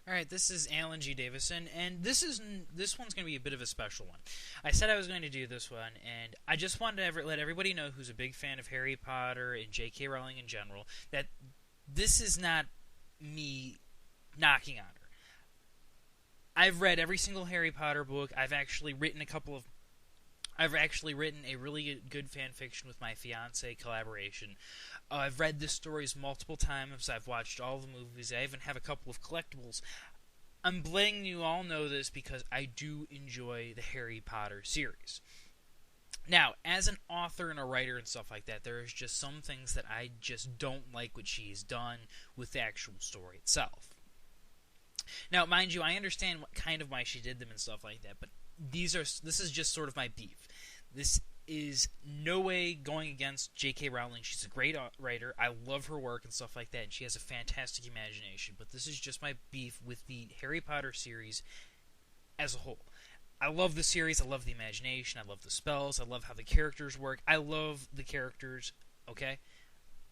All right, this is Alan G. Davison, and this one's going to be a bit of a special one. I said I was going to do this one, and I just wanted to let everybody know who's a big fan of Harry Potter and J.K. Rowling in general that this is not me knocking on her. I've read every single Harry Potter book. I've actually written a really good fan fiction with my fiance collaboration. I've read the stories multiple times. I've watched all the movies. I even have a couple of collectibles. I'm letting you all know this because I do enjoy the Harry Potter series. Now, as an author and a writer and stuff like that, there's just some things that I just don't like what she's done with the actual story itself. Now, mind you, I understand why she did them and stuff like that, but this is just sort of my beef. This is no way going against J.K. Rowling. She's a great writer. I love her work and stuff like that, and she has a fantastic imagination. But this is just my beef with the Harry Potter series as a whole. I love the series. I love the imagination. I love the spells. I love how the characters work. I love the characters, okay?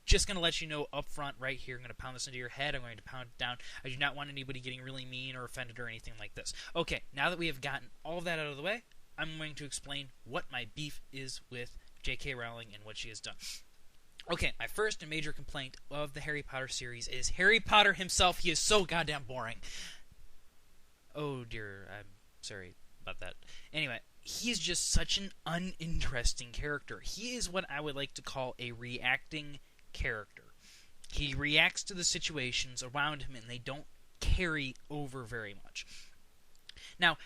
Just going to let you know up front right here. I'm going to pound this into your head. I'm going to pound it down. I do not want anybody getting really mean or offended or anything like this. Okay, now that we have gotten all of that out of the way, I'm going to explain what my beef is with J.K. Rowling and what she has done. Okay, my first and major complaint of the Harry Potter series is Harry Potter himself. He is so goddamn boring. Oh dear, I'm sorry about that. Anyway, he is just such an uninteresting character. He is what I would like to call a reacting character. He reacts to the situations around him and they don't carry over very much. Now,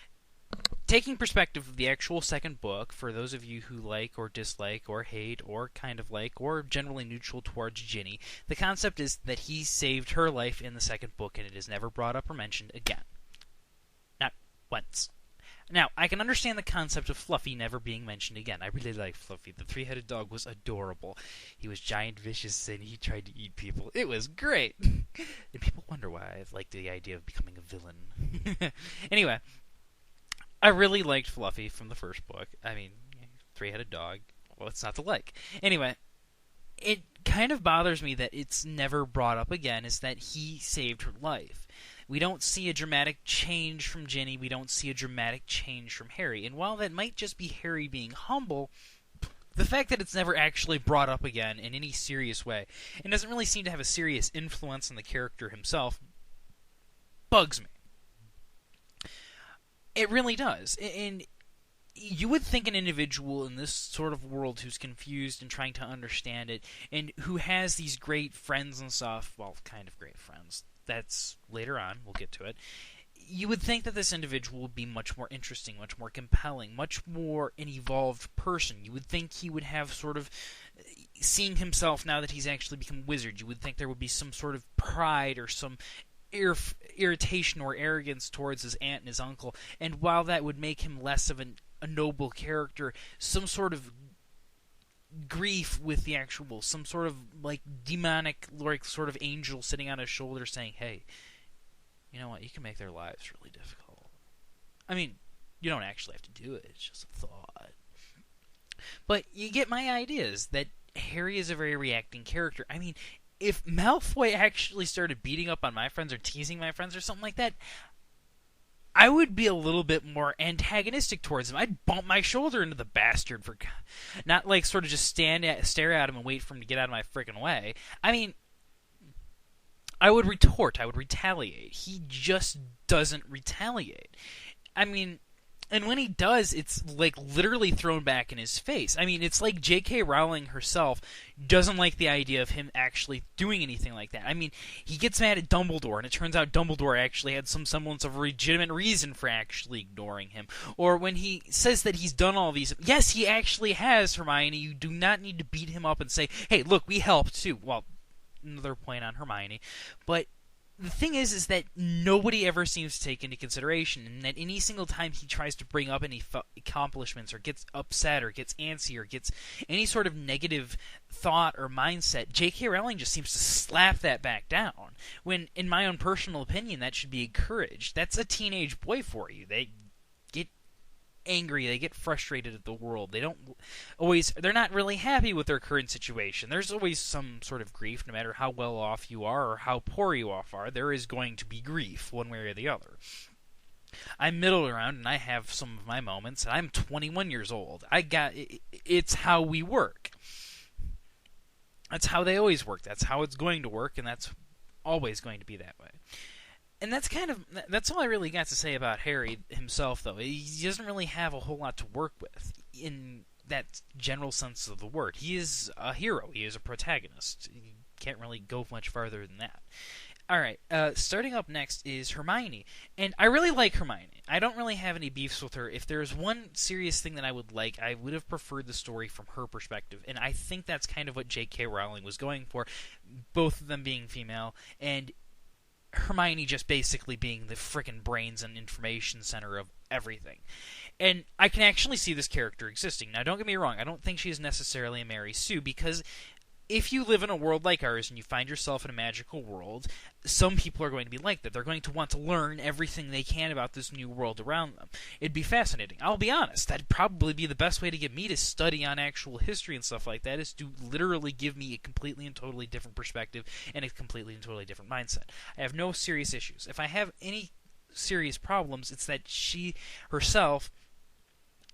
taking perspective of the actual second book, for those of you who like or dislike or hate or kind of like or generally neutral towards Ginny, the concept is that he saved her life in the second book and it is never brought up or mentioned again. Not once. Now, I can understand the concept of Fluffy never being mentioned again. I really like Fluffy. The three-headed dog was adorable. He was giant, vicious, and he tried to eat people. It was great. And people wonder why I like the idea of becoming a villain. Anyway, I really liked Fluffy from the first book. I mean, three-headed dog. What's not to like? Anyway, it kind of bothers me that it's never brought up again, is that he saved her life. We don't see a dramatic change from Ginny. We don't see a dramatic change from Harry. And while that might just be Harry being humble, the fact that it's never actually brought up again in any serious way and doesn't really seem to have a serious influence on the character himself bugs me. It really does. And you would think an individual in this sort of world who's confused and trying to understand it and who has these great friends and stuff, well, kind of great friends, that's later on, we'll get to it, you would think that this individual would be much more interesting, much more compelling, much more an evolved person. You would think he would have sort of, seeing himself now that he's actually become wizard, you would think there would be some sort of pride or some irritation or arrogance towards his aunt and his uncle, and while that would make him less of a noble character, some sort of grief with the actual, some sort of like demonic, like sort of angel sitting on his shoulder saying, hey, you know what, you can make their lives really difficult. I mean, you don't actually have to do it, it's just a thought. But you get my ideas that Harry is a very reacting character. I mean, if Malfoy actually started beating up on my friends or teasing my friends or something like that, I would be a little bit more antagonistic towards him. I'd bump my shoulder into the bastard for not like sort of just stare at him and wait for him to get out of my freaking way. I mean, I would retort. I would retaliate. He just doesn't retaliate. I mean, and when he does, it's like literally thrown back in his face. I mean, it's like J.K. Rowling herself doesn't like the idea of him actually doing anything like that. I mean, he gets mad at Dumbledore, and it turns out Dumbledore actually had some semblance of a legitimate reason for actually ignoring him. Or when he says that he's done all these, yes, he actually has, Hermione. You do not need to beat him up and say, hey, look, we helped too. Well, another point on Hermione. But the thing is that nobody ever seems to take into consideration, and that any single time he tries to bring up any accomplishments or gets upset or gets antsy or gets any sort of negative thought or mindset, J.K. Rowling just seems to slap that back down. When, in my own personal opinion, that should be encouraged. That's a teenage boy for you. They get angry, they get frustrated at the world. They're not really happy with their current situation. There's always some sort of grief, no matter how well off you are or how poor you off are. There is going to be grief, one way or the other. I'm middle ground, and I have some of my moments. I'm 21 years old. It's how we work. That's how they always work. That's how it's going to work, and that's always going to be that way. And that's all I really got to say about Harry himself, though. He doesn't really have a whole lot to work with in that general sense of the word. He is a hero. He is a protagonist. You can't really go much farther than that. Alright, starting up next is Hermione. And I really like Hermione. I don't really have any beefs with her. If there's one serious thing that I would have preferred the story from her perspective. And I think that's kind of what J.K. Rowling was going for, both of them being female, and Hermione just basically being the frickin' brains and information center of everything. And I can actually see this character existing. Now, don't get me wrong, I don't think she's necessarily a Mary Sue, because if you live in a world like ours and you find yourself in a magical world, some people are going to be like that. They're going to want to learn everything they can about this new world around them. It'd be fascinating. I'll be honest, that'd probably be the best way to get me to study on actual history and stuff like that, is to literally give me a completely and totally different perspective and a completely and totally different mindset. I have no serious issues. If I have any serious problems, it's that she herself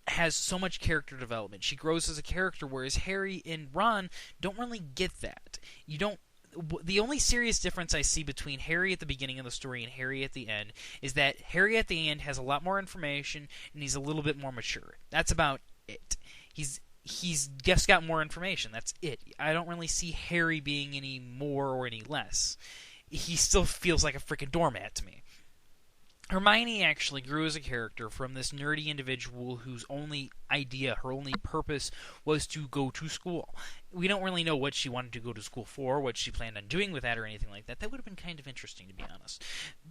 has so much character development. She grows as a character, whereas Harry and Ron don't really get that. The only serious difference I see between Harry at the beginning of the story and Harry at the end is that Harry at the end has a lot more information and he's a little bit more mature. That's about it. He's just got more information. That's it. I don't really see Harry being any more or any less. He still feels like a freaking doormat to me. Hermione actually grew as a character from this nerdy individual whose only idea, her only purpose, was to go to school. We don't really know what she wanted to go to school for, what she planned on doing with that, or anything like that. That would have been kind of interesting, to be honest.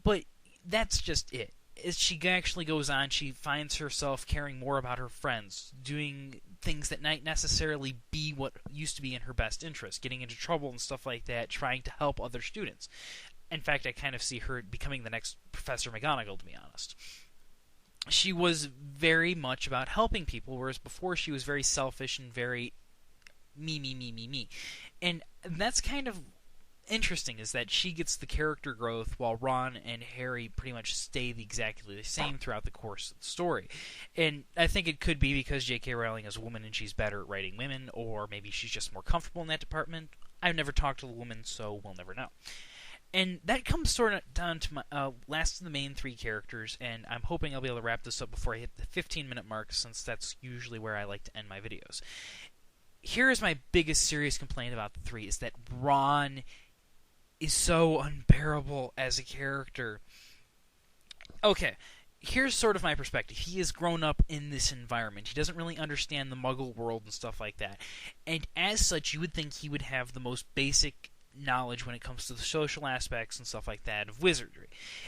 But that's just it. As she actually goes on, she finds herself caring more about her friends, doing things that might necessarily be what used to be in her best interest, getting into trouble and stuff like that, trying to help other students. In fact, I kind of see her becoming the next Professor McGonagall, to be honest. She was very much about helping people, whereas before she was very selfish and very me. And that's kind of interesting, is that she gets the character growth while Ron and Harry pretty much stay exactly the same throughout the course of the story. And I think it could be because J.K. Rowling is a woman and she's better at writing women, or maybe she's just more comfortable in that department. I've never talked to the woman, so we'll never know. And that comes sort of down to my last of the main three characters, and I'm hoping I'll be able to wrap this up before I hit the 15-minute mark, since that's usually where I like to end my videos. Here is my biggest serious complaint about the three, is that Ron is so unbearable as a character. Okay, here's sort of my perspective. He has grown up in this environment. He doesn't really understand the Muggle world and stuff like that. And as such, you would think he would have the most basic knowledge when it comes to the social aspects and stuff like that of wizardry.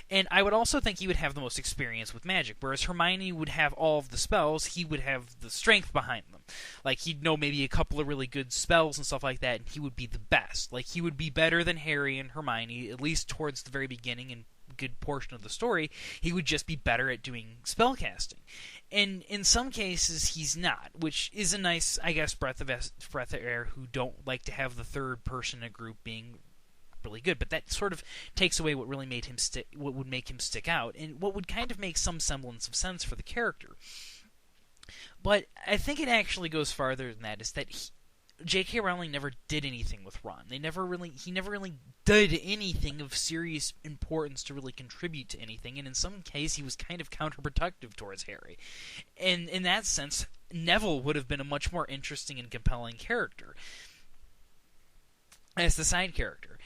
And I would also think he would have the most experience with magic, whereas Hermione would have all of the spells, he would have the strength behind them. Like, he'd know maybe a couple of really good spells and stuff like that, and he would be the best. Like, he would be better than Harry and Hermione, at least towards the very beginning and good portion of the story. He would just be better at doing spellcasting. And in some cases, he's not, which is a nice, I guess, breath of air who don't like to have the third person in a group being really good. But that sort of takes away what really made him what would make him stick out, and what would kind of make some semblance of sense for the character. But I think it actually goes farther than that, is that J.K. Rowling never did anything with Ron. He never really did anything of serious importance to really contribute to anything, and in some case he was kind of counterproductive towards Harry. And in that sense, Neville would have been a much more interesting and compelling character as the side character.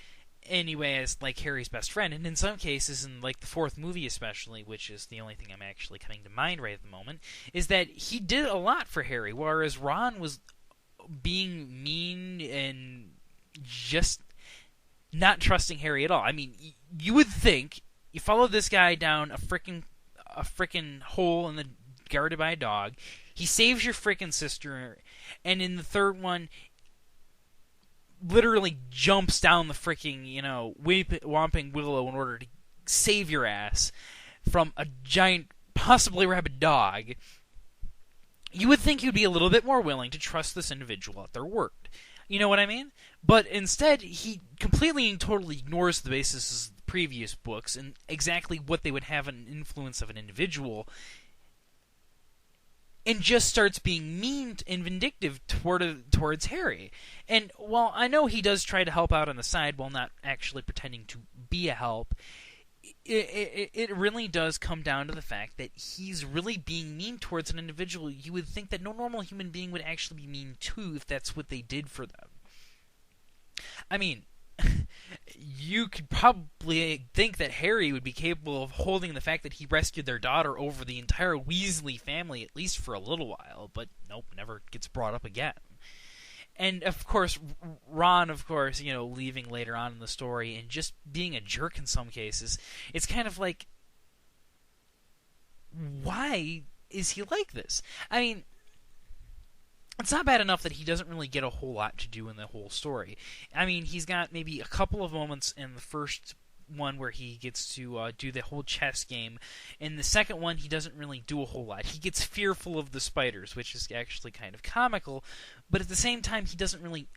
Anyway, as like Harry's best friend, and in some cases, in like the fourth movie especially, which is the only thing I'm actually coming to mind right at the moment, is that he did a lot for Harry, whereas Ron was being mean and just not trusting Harry at all. I mean, you would think you follow this guy down a frickin' hole in the guarded by a dog. He saves your frickin' sister, and in the third one, literally jumps down the frickin', Whomping Willow in order to save your ass from a giant, possibly rabid dog. you would think you'd be a little bit more willing to trust this individual at their word. You know what I mean? But instead, he completely and totally ignores the basis of the previous books and exactly what they would have an influence of an individual, and just starts being mean and vindictive towards Harry. And while I know he does try to help out on the side while not actually pretending to be a help, it really does come down to the fact that he's really being mean towards an individual you would think that no normal human being would actually be mean to if that's what they did for them. I mean, you could probably think that Harry would be capable of holding the fact that he rescued their daughter over the entire Weasley family, at least for a little while, but nope, never gets brought up again. And of course, Ron, of course, leaving later on in the story and just being a jerk in some cases. It's kind of like, why is he like this? I mean, it's not bad enough that he doesn't really get a whole lot to do in the whole story. I mean, he's got maybe a couple of moments in the first one where he gets to do the whole chess game. In the second one, he doesn't really do a whole lot. He gets fearful of the spiders, which is actually kind of comical, but at the same time, he doesn't really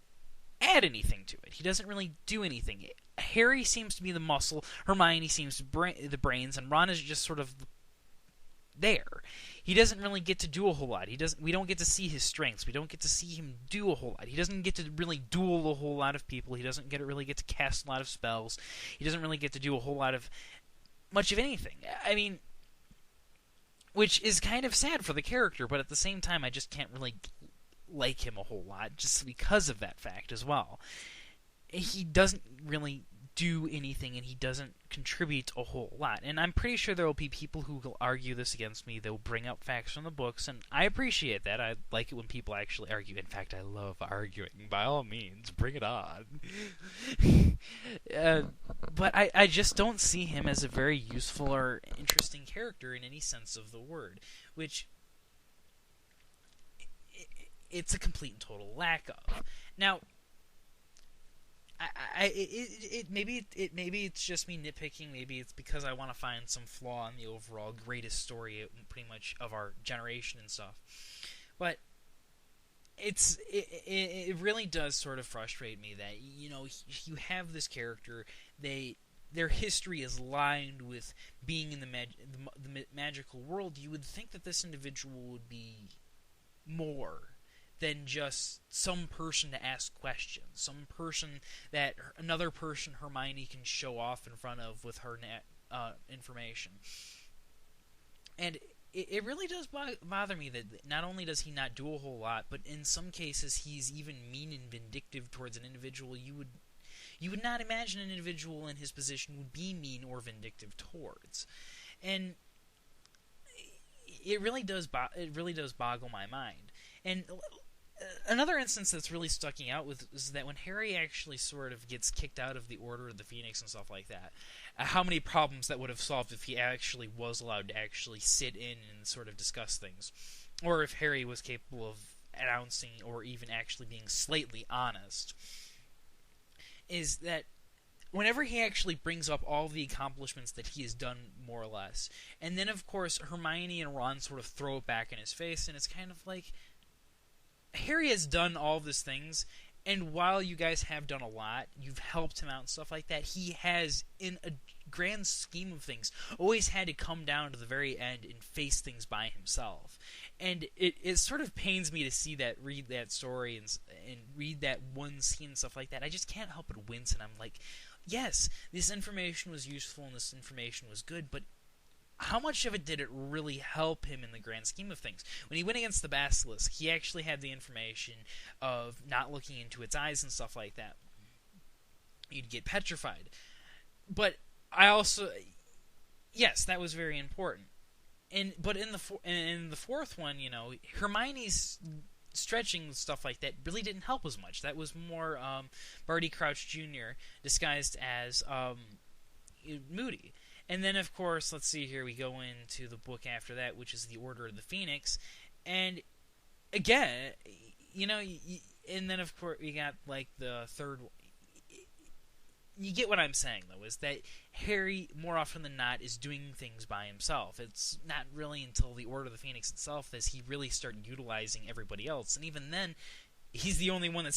add anything to it. He doesn't really do anything. Harry seems to be the muscle, Hermione seems to be the brains, and Ron is just sort of there. He doesn't really get to do a whole lot. We don't get to see his strengths. We don't get to see him do a whole lot. He doesn't get to really duel a whole lot of people. He doesn't really get to cast a lot of spells. He doesn't really get to do a whole lot of much of anything. I mean, which is kind of sad for the character, but at the same time, I just can't really like him a whole lot just because of that fact as well. He doesn't really do anything, and he doesn't contribute a whole lot. And I'm pretty sure there will be people who will argue this against me. They'll bring up facts from the books, and I appreciate that. I like it when people actually argue. In fact, I love arguing. By all means, bring it on. But I just don't see him as a very useful or interesting character in any sense of the word, which it's a complete and total lack of. Now, maybe it's just me nitpicking. Maybe it's because I want to find some flaw in the overall greatest story, pretty much of our generation and stuff. But it really does sort of frustrate me that you have this character. Their history is lined with being in the magical world. You would think that this individual would be more than just some person to ask questions, some person that another person Hermione can show off in front of with her information. And it really does bother me that not only does he not do a whole lot, but in some cases he's even mean and vindictive towards an individual you would not imagine an individual in his position would be mean or vindictive towards. And it really does boggle my mind. And another instance that's really sticking out with is that when Harry actually sort of gets kicked out of the Order of the Phoenix and stuff like that, how many problems that would have solved if he actually was allowed to actually sit in and sort of discuss things, or if Harry was capable of announcing or even actually being slightly honest, is that whenever he actually brings up all the accomplishments that he has done, more or less, and then of course Hermione and Ron sort of throw it back in his face, and it's kind of like, Harry has done all of these things, and while you guys have done a lot, you've helped him out and stuff like that, he has, in a grand scheme of things, always had to come down to the very end and face things by himself. And it sort of pains me to read that story and read that one scene and stuff like that. I just can't help but wince, and I'm like, yes, this information was useful and this information was good, but how much of it did it really help him in the grand scheme of things? When he went against the Basilisk, he actually had the information of not looking into its eyes and stuff like that. You'd get petrified. But I also... Yes, that was very important. But in the fourth one, Hermione's stretching stuff like that really didn't help as much. That was more Barty Crouch Jr. disguised as Moody. And then, of course, let's see here, we go into the book after that, which is the Order of the Phoenix. And, again, and then, of course, we got, like, the third... you get what I'm saying, though, is that Harry, more often than not, is doing things by himself. It's not really until the Order of the Phoenix itself does he really start utilizing everybody else, and even then, he's the only one that's